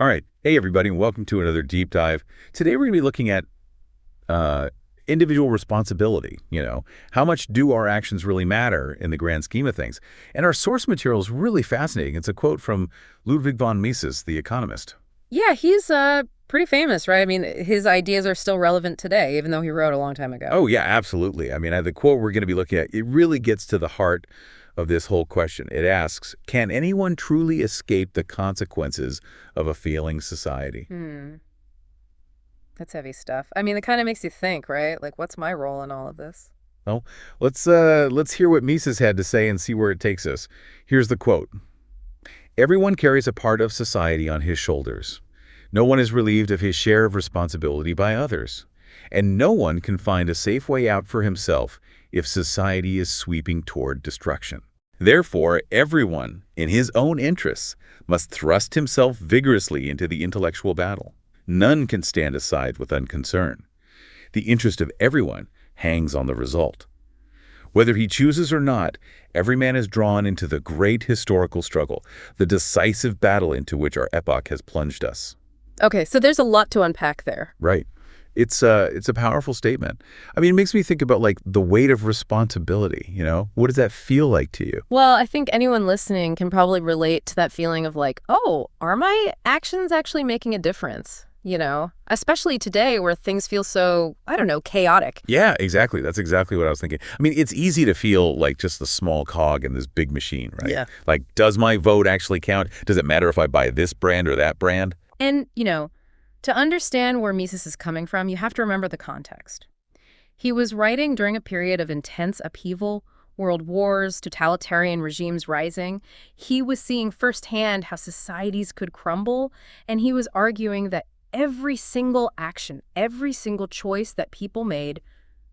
All right. Hey, everybody, and welcome to another deep dive. Today, we're going to be looking at individual responsibility. How much do our actions really matter in the grand scheme of things? And our source material is really fascinating. It's a quote from Ludwig von Mises, the economist. Yeah, he's pretty famous, right? I mean, his ideas are still relevant today, even though he wrote a long time ago. Oh, yeah, absolutely. I mean, the quote we're going to be looking at, it really gets to the heart of this whole question. It asks, can anyone truly escape the consequences of a failing society? That's heavy stuff. I mean, it kind of makes you think, right? Like, what's my role in all of this? Well, let's hear what Mises had to say and see where it takes us. Here's the quote. Everyone carries a part of society on his shoulders. No one is relieved of his share of responsibility by others. And no one can find a safe way out for himself if society is sweeping toward destruction. Therefore, everyone, in his own interests, must thrust himself vigorously into the intellectual battle. None can stand aside with unconcern. The interest of everyone hangs on the result. Whether he chooses or not, every man is drawn into the great historical struggle, the decisive battle into which our epoch has plunged us. Okay, so there's a lot to unpack there. Right. It's a powerful statement. I mean, it makes me think about like the weight of responsibility, What does that feel like to you? Well, I think anyone listening can probably relate to that feeling of like, oh, are my actions actually making a difference? Especially today where things feel so, I don't know, chaotic. Yeah, exactly. That's exactly what I was thinking. I mean, it's easy to feel like just the small cog in this big machine, right? Yeah. Like, does my vote actually count? Does it matter if I buy this brand or that brand? And, to understand where Mises is coming from, you have to remember the context. He was writing during a period of intense upheaval, world wars, totalitarian regimes rising. He was seeing firsthand how societies could crumble, and he was arguing that every single action, every single choice that people made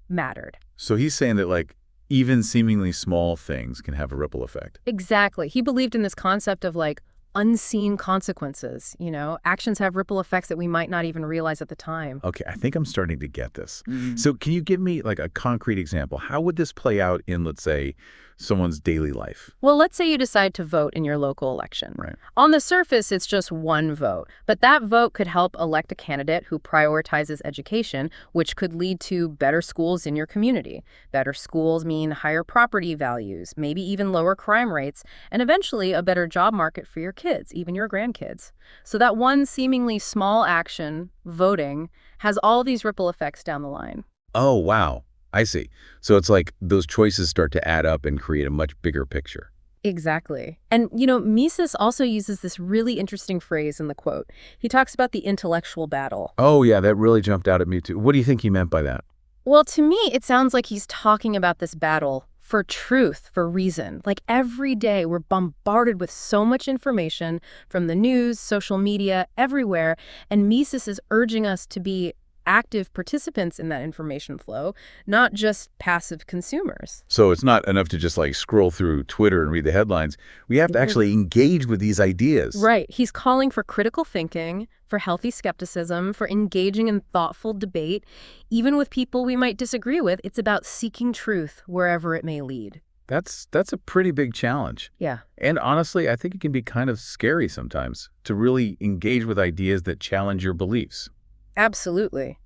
mattered. So he's saying that, like, even seemingly small things can have a ripple effect. Exactly. He believed in this concept of, like, unseen consequences. Actions have ripple effects that we might not even realize at the time. Okay, I think I'm starting to get this. So can you give me like a concrete example? How would this play out in, let's say, someone's daily life? Well, let's say you decide to vote in your local election. Right. On the surface, it's just one vote, but that vote could help elect a candidate who prioritizes education, which could lead to better schools in your community. Better schools mean higher property values, maybe even lower crime rates, and eventually a better job market for your kids, even your grandkids. So that one seemingly small action, voting, has all these ripple effects down the line. Oh, wow. I see. So it's like those choices start to add up and create a much bigger picture. Exactly. And, Mises also uses this really interesting phrase in the quote. He talks about the intellectual battle. Oh, yeah, that really jumped out at me, too. What do you think he meant by that? Well, to me, it sounds like he's talking about this battle for truth, for reason. Like every day, we're bombarded with so much information from the news, social media, everywhere. And Mises is urging us to be active participants in that information flow, not just passive consumers. So it's not enough to just like scroll through Twitter and read the headlines. We have to actually engage with these ideas. Right. He's calling for critical thinking, for healthy skepticism, for engaging in thoughtful debate. Even with people we might disagree with, it's about seeking truth wherever it may lead. That's a pretty big challenge. Yeah. And honestly, I think it can be kind of scary sometimes to really engage with ideas that challenge your beliefs. Absolutely.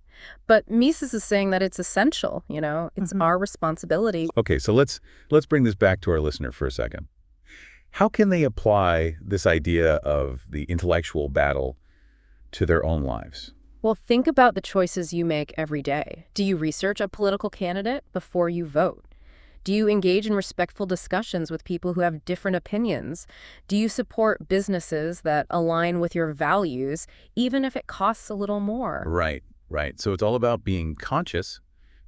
But Mises is saying that it's essential, it's our responsibility. Okay, so let's bring this back to our listener for a second. How can they apply this idea of the intellectual battle to their own lives? Well, think about the choices you make every day. Do you research a political candidate before you vote? Do you engage in respectful discussions with people who have different opinions? Do you support businesses that align with your values, even if it costs a little more? Right. So it's all about being conscious,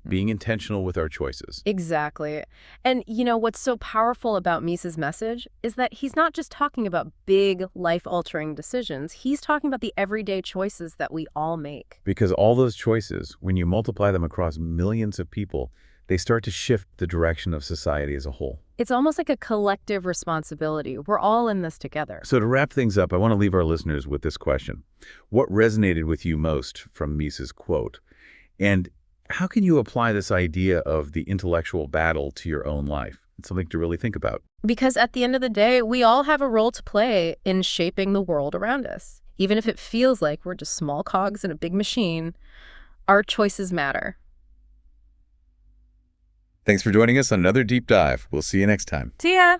being intentional with our choices. Exactly. And what's so powerful about Mises' message is that he's not just talking about big, life-altering decisions. He's talking about the everyday choices that we all make. Because all those choices, when you multiply them across millions of people, they start to shift the direction of society as a whole. It's almost like a collective responsibility. We're all in this together. So to wrap things up, I want to leave our listeners with this question. What resonated with you most from Mises' quote? And how can you apply this idea of the intellectual battle to your own life? It's something to really think about. Because at the end of the day, we all have a role to play in shaping the world around us. Even if it feels like we're just small cogs in a big machine, our choices matter. Thanks for joining us on another deep dive. We'll see you next time. See ya!